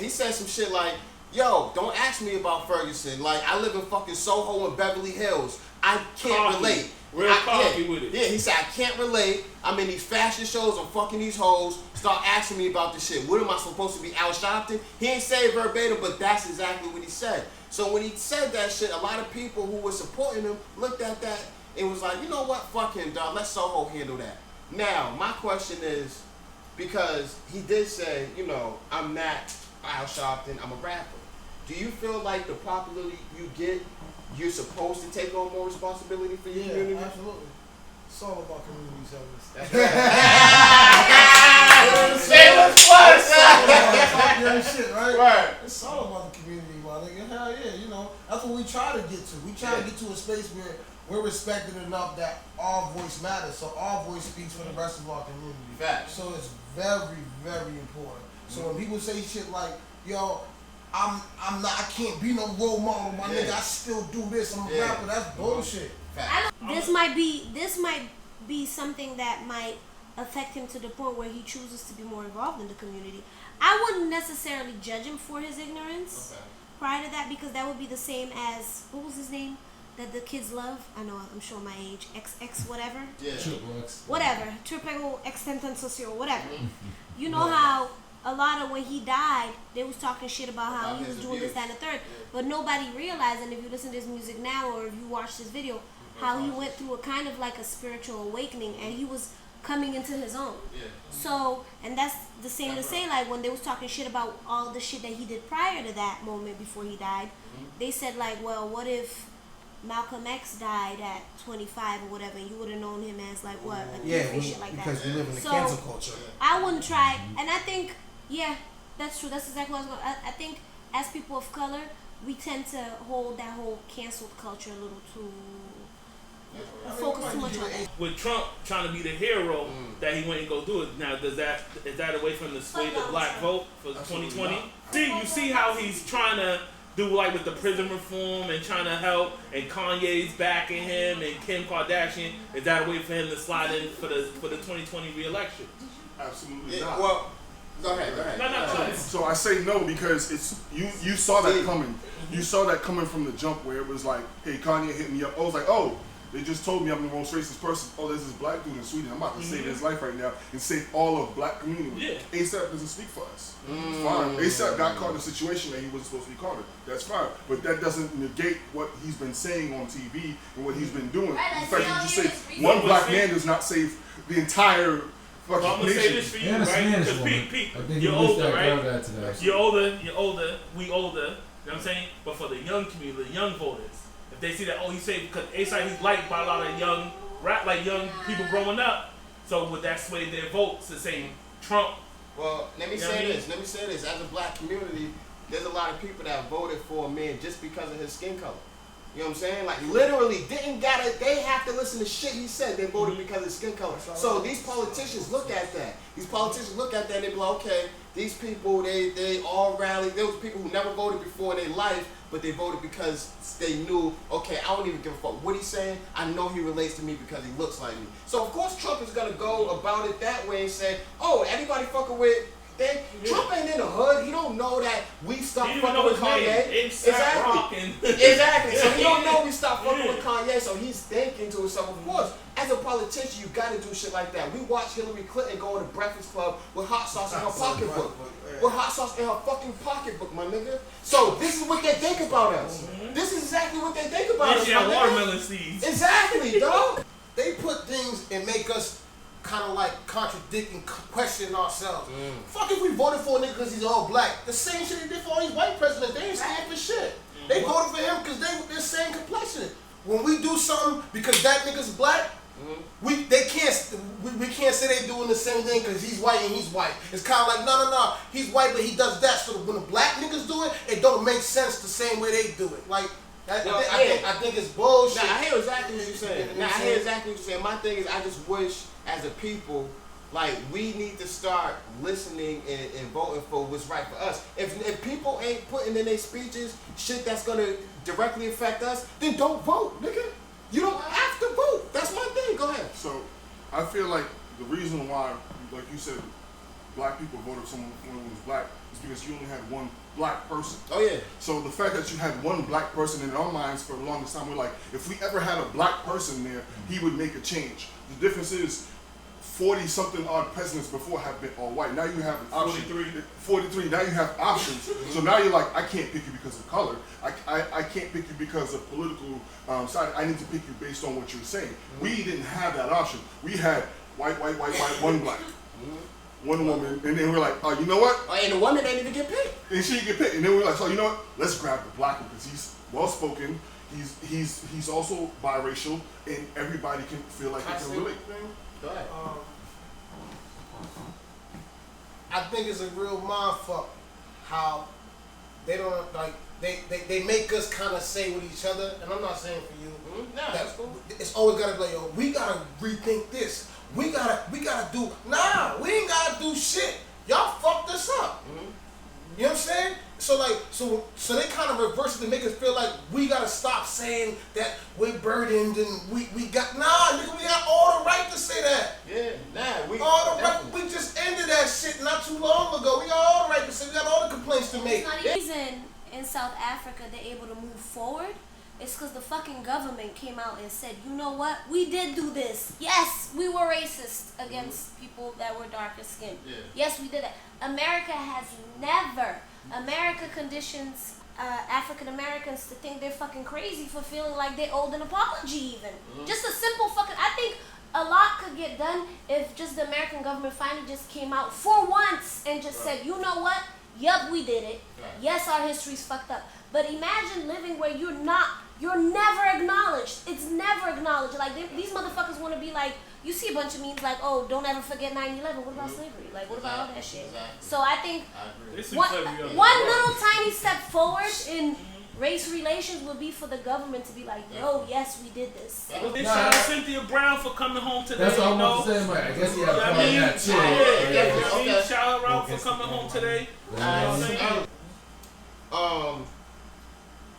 said some shit like, yo, don't ask me about Ferguson. Like, I live in fucking Soho and Beverly Hills. I can't relate. Real cocky with it. Yeah, he said, I can't relate. I'm in these fashion shows, I'm fucking these hoes. Start asking me about this shit. What am I supposed to be Al Sharpton? He ain't say it verbatim, but that's exactly what he said. So when he said that shit, a lot of people who were supporting him looked at that and was like, you know what, fuck him, dog. Let Soho handle that. Now, my question is, because he did say, I'm not Al Sharpton, I'm a rapper. Do you feel like the popularity you get, you're supposed to take on more responsibility for your community? Yeah, absolutely. It's all about community service. Shameless plug, son. and shit, right? Right. It's all about the community, my nigga. Hell yeah, you know. That's what we try to get to. We try to get to a space where we're respected enough that our voice matters. So our voice speaks for the rest of our community. Facts. So it's very, very important. So when people say shit like, yo, I can't be no role model, my nigga, I still do this, I'm a rapper, that's bullshit. This might be something that might affect him to the point where he chooses to be more involved in the community. I wouldn't necessarily judge him for his ignorance prior to that, because that would be the same as, what was his name that the kids love? I know, I'm showing my age. XX whatever? Yeah. Triple X. Whatever. Triple Extentensocio, whatever. You know how a lot of when he died, they was talking shit about how he was doing this, that, and the third. But nobody realized, and if you listen to his music now or if you watch this video, how he went through a kind of like a spiritual awakening and he was coming into his own. So, and that's the same to say, like when they was talking shit about all the shit that he did prior to that moment before he died, they said like, well, what if Malcolm X died at 25 or whatever, and you would have known him as like what, a different shit like because that. we live in the So, cancel culture. I wouldn't try, and I think, yeah, that's true. That's exactly what I was going. I think as people of color, we tend to hold that whole canceled culture a little too. Focus too much on that. With Trump trying to be the hero that he went and go do it. Now, is that a way for him to sway the black vote for 2020? You see how he's trying to do like with the prison reform and trying to help, and Kanye's backing him and Kim Kardashian. Is that a way for him to slide in for the 2020 re-election? Absolutely not. Well, go ahead. No. So I say no because it's you saw that coming. You saw that coming from the jump where it was like, hey, Kanye hit me up. I was like, oh, they just told me I'm the most racist person. Oh, there's this black dude in Sweden. I'm about to save his life right now and save all of black community. Yeah. ASAP doesn't speak for us. It's fine. ASAP got caught in a situation that he wasn't supposed to be caught in. That's fine. But that doesn't negate what he's been saying on TV and what he's been doing. Right, In fact, you just say Well, one black man does not save the entire fucking I'm gonna say nation. this for you, And a right? Spanish Because woman. Pete, I think you're you missed older, that right? girl that today. You're older, we older. You know what I'm saying? But for the young community, the young voters, if they see that, oh, he said because ASAP he's liked by a lot of young young people growing up, so would that sway their votes to say Trump? Well, let me say this. As a black community, there's a lot of people that voted for a man just because of his skin color. You know what I'm saying? Like literally they have to listen to shit he said. They voted because of his skin color. So these politicians look at that. And they be like, okay, these people, they all rallied. There was people who never voted before in their life, but they voted because they knew, okay, I don't even give a fuck what he's saying. I know he relates to me because he looks like me. So of course Trump is gonna go about it that way and say, oh, everybody fucking with Trump ain't in the hood. He don't know that we stopped fucking with Kanye. Exactly. So he don't know we stopped fucking with Kanye. So he's thinking to himself, of course, as a politician, you gotta do shit like that. We watched Hillary Clinton go to the Breakfast Club with hot sauce in her pocketbook. With hot sauce in her fucking pocketbook, my nigga. So this is what they think about us. This is exactly what they think about us, my watermelon nigga. seeds. Exactly, dog. They put things and make us kind of like contradict and question ourselves. Fuck if we voted for a nigga because he's all black. The same shit they did for all these white presidents. They ain't stand for shit. They voted for him because they're the same complexion. When we do something because that nigga's black, we can't say they doing the same thing because he's white and he's white. It's kind of like no, he's white but he does that. So when the black niggas do it don't make sense the same way they do it. Like I think it's bullshit. Now I hear exactly what you're saying. My thing is I just wish as a people, like we need to start listening and voting for what's right for us. If people ain't putting in their speeches shit that's gonna directly affect us, then don't vote, nigga. You don't have to vote. That's my thing. Go ahead. So, I feel like the reason why, like you said, black people voted for someone who was black is because you only had one black person. Oh yeah. So the fact that you had one black person in our minds for the longest time, we're like, if we ever had a black person there, he would make a change. The difference is 40-something odd presidents before have been all white. Now you have an option. 43. Now you have options. So now you're like, I can't pick you because of color. I can't pick you because of political side. I need to pick you based on what you're saying. We didn't have that option. We had white, one black. One woman, and then we're like, oh, you know what? And the woman didn't even get picked. And she didn't get picked. And then we're like, so you know what? Let's grab the black one because he's well-spoken. He's also biracial, and everybody can feel like they can relate. Go ahead. I think it's a real mind fuck how they don't like they make us kind of say with each other, and I'm not saying for you. Nah, that's cool. It's always gotta be like, yo, we gotta rethink this. We gotta do. Nah, we ain't gotta do shit. Y'all fucked us up. You know what I'm saying? So like, so they kind of reverse it to make us feel like we gotta stop saying that we're burdened and we got nigga, we got all the right to say that. Yeah, we all the right. We just ended that shit not too long ago. We got all the right to say. We got all the complaints to make. The reason in South Africa they're able to move forward is because the fucking government came out and said, you know what, we did do this. Yes, we were racist against people that were darker skinned. Yeah. Yes, we did that. America has never. America conditions African Americans to think they're fucking crazy for feeling like they owed an apology even. Just a simple fucking, I think a lot could get done if just the American government finally just came out for once and just said, you know what, yup, we did it. Yes, our history's fucked up. But imagine living where you're never acknowledged. It's never acknowledged. Like, these motherfuckers want to be like, you see a bunch of memes like, oh, don't ever forget 9/11. What about slavery? Like, what about all that shit? So I think one little tiny step forward in race relations would be for the government to be like, yo, yes, we did this. They shout out Cynthia Brown for coming home today. That's what I'm about to say, man. I guess he had a point on that too. Yeah. Shout out for coming home today.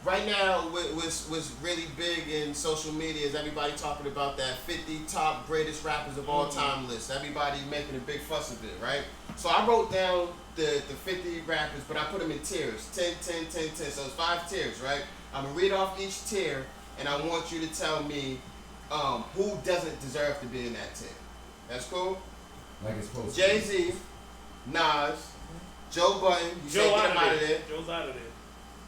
Right now, what's really big in social media is everybody talking about that 50 top greatest rappers of all time list. Everybody making a big fuss of it, right? So I wrote down the 50 rappers, but I put them in tiers. 10, 10, 10, 10. So it's 5 tiers, right? I'm going to read off each tier, and I want you to tell me who doesn't deserve to be in that tier. That's cool? Like it's supposed to. Jay-Z, Nas, Joe Budden. You say get him out of there. Joe's out of there.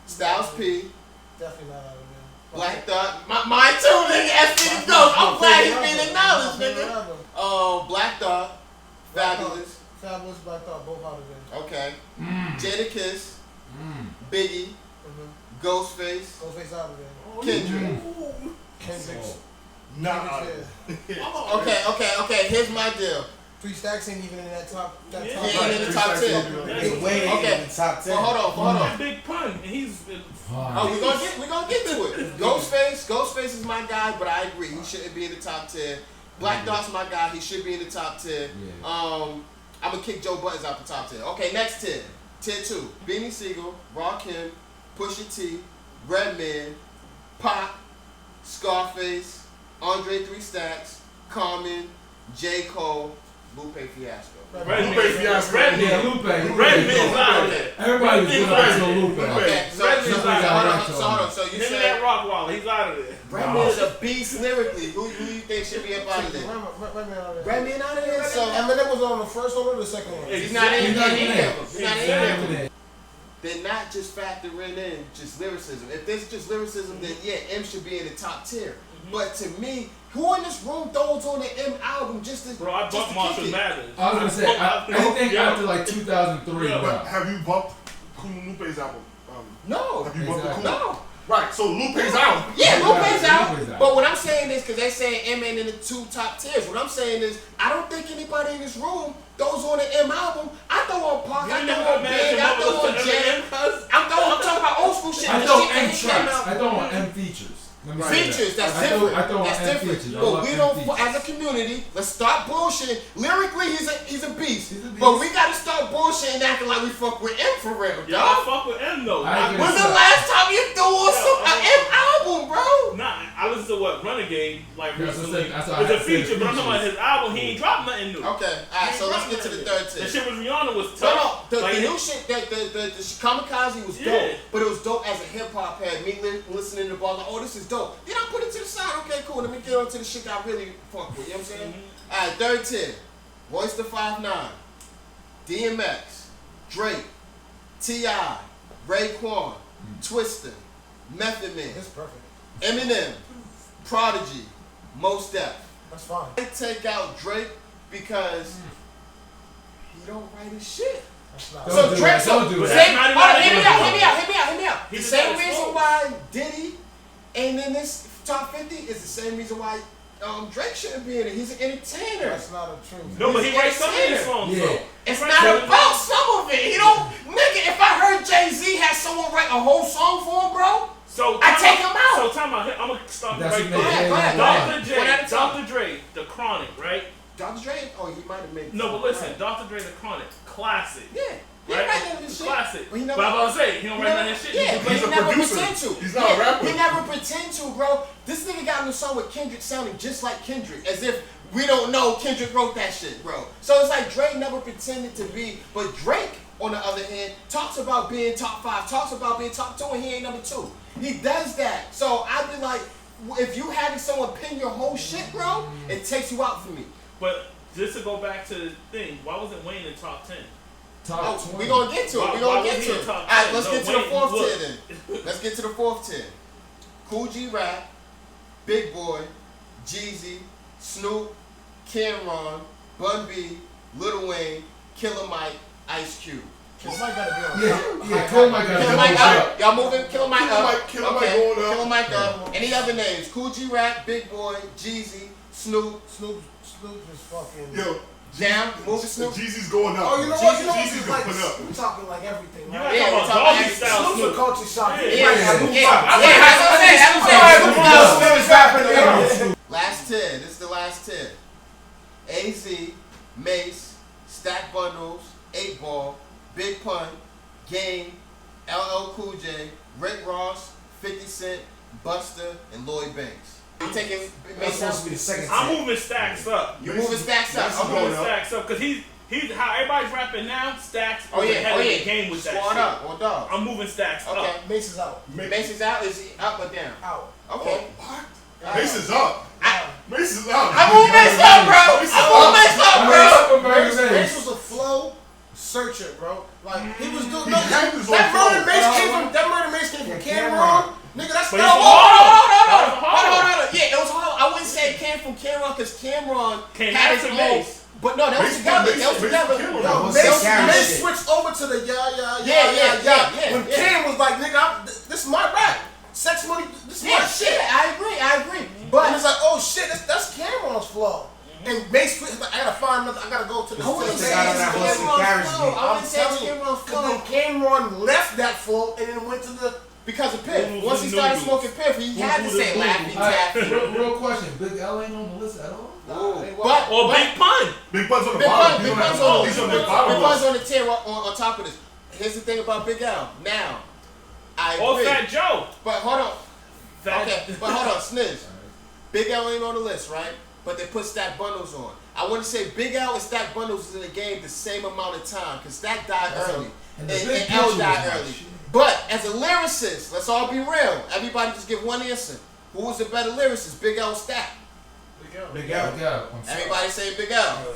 Styles P. Definitely not out of there. Black Thought. Mine too, nigga. SP Ghost. I'm glad he's being acknowledged, nigga. Black Thought. Fabulous. Fabulous, Black Thought, both out of there. Okay. Jadakiss. Biggie. Ghostface. Ghostface out of there. Kendrick. Kendrick's. Nah. Okay. Here's my deal. 3 Stacks ain't even in that top. He ain't in the top 10. It's way in the top 10. So hold on. Big pun, and he's. We gonna get to it. Ghostface is my guy, but I agree he shouldn't be in the top 10. Black Thought's my guy, he should be in the top 10. I'm gonna kick Joe Buttons out the top 10. Okay, next 10. Tier 2. Beanie Siegel, Rakim, Pusha T, Redman, Pac, Scarface, Andre 3 Stacks, Common, J. Cole, Lupe Fiasco. Redman's out of there. Everybody was good on Lupe. Okay, so you said said Rockwall, he's out of there. Redman is a beast lyrically. Who do you think should be up out of there? Redman out of there. So Eminem was on the first one or the second one? He's not in there. They're not just factoring in just lyricism. If there's just lyricism, then yeah, M should be in the top tier. But to me, who in this room throws on the M album just to? Bro, I bumped Marshall Mathers. I was gonna say, I think after like 2003. But have you bumped Lupe's album? No. Have you bumped the No. Right, so Lupe's out. Yeah, Lupe's out. But what I'm saying is, because they're saying M ain't in the 2 top tiers. What I'm saying is, I don't think anybody in this room throws on the M album. I throw on Park, I throw on Big, I throw on Jam. I'm talking about old school shit. I throw M tracks. I throw on M features. Features, that's different. That's different. But we don't, as a community, let's stop bullshitting. Lyrically, he's a beast. But we gotta stop bullshitting, acting like we fuck with M for real, dog. I fuck with M though. When's the last time you threw on an M album, bro? Nah, I listened to what Renegade like recently. That's it's a feature, but I'm talking about his album. He ain't dropped nothing new. Okay, alright. So let's get to the third tier. The shit with Rihanna was tough. No, the new shit, the Kamikaze was dope, but it was dope as a hip hop head. Me listening to ball, like, oh, this is dope. Then I put it to the side. Okay, cool. Let me get on to the shit that I really fuck with. You know what I'm saying? Alright, third tier. Royce the 5'9", DMX, Drake, T.I., Raekwon, Twista, Method Man. That's perfect. Eminem, Prodigy, Mos Def. That's fine. I take out Drake because he don't write his shit. So Drake, hear me out. The same reason why Diddy ain't in this top 50 is the same reason why Drake shouldn't be in it. He's an entertainer. That's not a truth. No, but he writes some of his songs though. It's not about some of it. He don't, nigga. If I heard Jay-Z had someone write a whole song for him, bro, so I take him out. So time out. I'm gonna stop That's right Go ahead. Dr. Dre, The Chronic, right? Dr. Dre, he might have made. No, but listen, Dr. Dre, The Chronic, classic. Yeah. He right? write none of this shit. Classic. But I'm about to say, he don't write none of this shit. Yeah, He's a never producer. pretend to. He's not a rapper. He never pretend to, bro. This nigga got in a song with Kendrick sounding just like Kendrick, as if we don't know Kendrick wrote that shit, bro. So it's like Drake never pretended to be, but Drake, on the other hand, talks about being top 5, talks about being top 2, and he ain't number 2. He does that. So I'd be like, if you having someone pin your whole shit, bro, it takes you out for me. But just to go back to the thing, why wasn't Wayne in top 10? We're going to get to it. We're going to get to it. All right, let's get to the 4th tier then. Let's get to the 4th tier. Cool G Rap, Big Boy, Jeezy, Snoop, Cameron, Bun B, Lil Wayne, Killer Mike, Ice Cube. Killer Mike gotta be on. Yeah, Killer Mike gotta Killer Mike up. Y'all moving Killer Mike up. Killer Mike going up. Killer Mike up. Any other names? Cool G Rap, Big Boy, Jeezy, Snoop. Snoop is fucking. Yo, Jam, move Snoop. Jeezy's going up. Oh, you know what? Jeezy's Like, going up. we talking like everything, You right? gotta talk about doggy style Snoop's a Snoop. culture shock. Last tier. This is the last tier. AZ, Mace, Stack Bundles, 8 Ball, Big Pun, Game, LL Cool J, Rick Ross, 50 Cent, Buster, and Lloyd Banks. You taking Mace supposed to be out? the second I'm tier. moving Stacks up. You moving Stacks up? I'm moving Stacks up because he's how everybody's rapping now. Stacks was ahead of the game with that Squad shit. up or dog? I'm moving Stacks Okay. up. Mace is out. Mace is out. Is he up or down? Out. Okay. What? Mace is up. Mace is up. I move Mace up, bro. I move Mace up, bro. Mace was a flow searcher, bro. Like he was doing That that murder Mace came from Cameron. Nigga, that's But not Hold on. Yeah, it was hard. I wouldn't say it came from Cameron because Cameron had his own. But no, they was together. They was together. Mace switched over to the yeah. When Cam was like, nigga, this is my rap. Sex Money, this is my shit. I agree. But it's like, oh shit, that's Cameron's flow. And Mace, I gotta find another. I gotta go to the. I wouldn't say Cameron's it's Cameron's flow. I wouldn't say it's telling you, Cameron's flow. then Cameron left that flow and then went to the. Because of Piff. Once he started smoking Piff, he had to say Laffy Taffy. Real question. Big L ain't on the list at all? Or Big Pun. Big Pun's on the Big bottom. Pun's He's on the tier on top of this. Here's the thing about Big L. Now, I agree. Or Fat Joe. But hold on. Fat But hold on, Sniz. Big L ain't on the list, right? But they put Stack Bundles on. I want to say Big L and Stack Bundles is in the game the same amount of time because Stack died early and L died early. But as a lyricist, let's all be real. Everybody just give one answer. Who was the better lyricist, Big L or Stack? Big L. Everybody say Big L.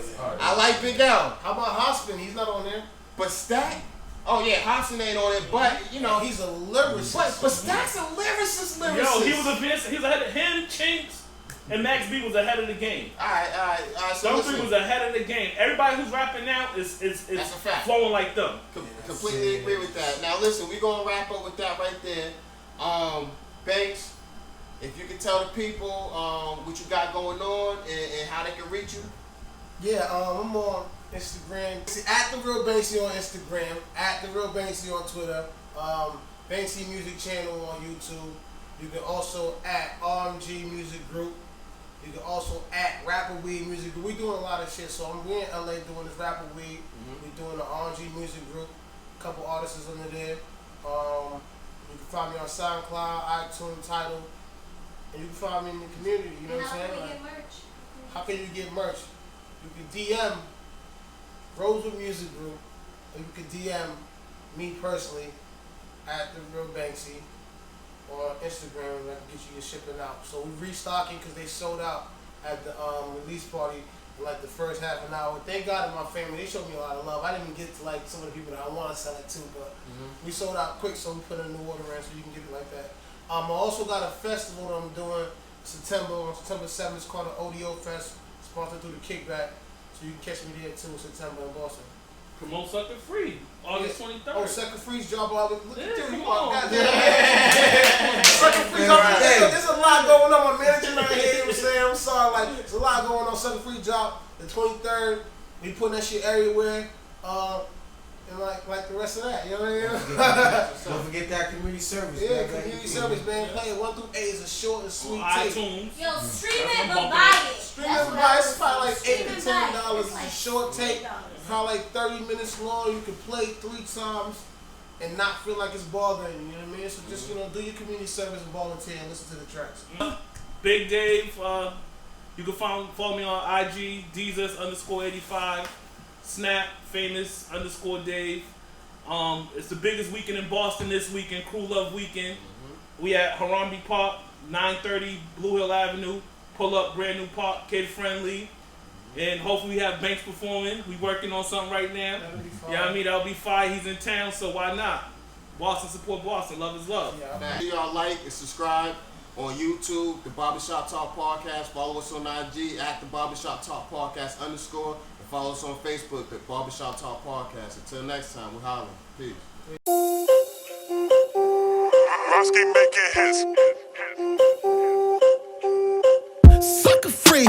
I like Big L. How about Hoskin? He's not on there. But Stack? Oh yeah, Hobson ain't on it, but you know he's a lyricist. But Stack's a lyricist. Yo, he was ahead of him, Chinks, and Max B was ahead of the game. All right. So those three was ahead of the game. Everybody who's rapping now is flowing like them. Completely agree with that. Now listen, we gonna wrap up with that right there. Banks, if you can tell the people what you got going on and how they can reach you. Yeah, I'm on Instagram. At The Real Banksy on Instagram. At The Real Banksy on Twitter. Banksy Music Channel on YouTube. You can also at RMG Music Group. You can also at Rapper Weed Music Group. We're doing a lot of shit. So we're in LA doing this Rapper Weed. We're doing the RMG Music Group. A couple artists is under there. You can find me on SoundCloud, iTunes, Tidal. And you can find me in the community. You know what I'm saying? How can we get merch? How can you get merch? You can DM Rosewood Music Group, or you can DM me personally at The Real Banksy on Instagram, and I can get you your shipping out. So we're restocking because they sold out at the release party in like the first half an hour. Thank God in my family, they showed me a lot of love. I didn't even get to like some of the people that I want to sell it to, but we sold out quick, so we put a new order in so you can get it like that. I also got a festival that I'm doing on September 7th. It's called the ODO Fest, sponsored through the Kickback. So you can catch me there too in September in Boston. Promote Sucker Free, August 23rd. Oh, Sucker Free's job. Look at you. Come on. Sucker Free's up there. There's a lot going on. My manager not here, you know what I'm saying? sorry. Like, there's a lot going on. Southern Free drop the 23rd. We putting that shit everywhere. And like the rest of that, you know what I mean? Don't forget that community service. Yeah, community service, man. Play it 1 through 8 is a short and sweet tape. iTunes. Yo, stream it but buy it. Stream it, buy it. It's probably like $8 to $10. It's a short tape. Probably like 30 minutes long. You can play 3 times and not feel like it's bothering you. You know what I mean? So just do your community service and volunteer and listen to the tracks. Big Dave. You can follow me on IG, Jesus_85. Snap, famous_Dave. It's the biggest weekend in Boston this weekend, Crew Love Weekend. We at Harambe Park, 930 Blue Hill Avenue. Pull up, brand new park, kid friendly. And hopefully we have Banks performing. We working on something right now. Yeah, I mean, that'll be fire. He's in town, so why not? Boston support Boston. Love is love. Yeah, y'all like and subscribe on YouTube, the Barbershop Talk Podcast. Follow us on IG at the Barbershop Talk Podcast _. Follow us on Facebook, the Barbershop Talk Podcast. Until next time, we're hollering. Peace. Roski making hits. Sucker free.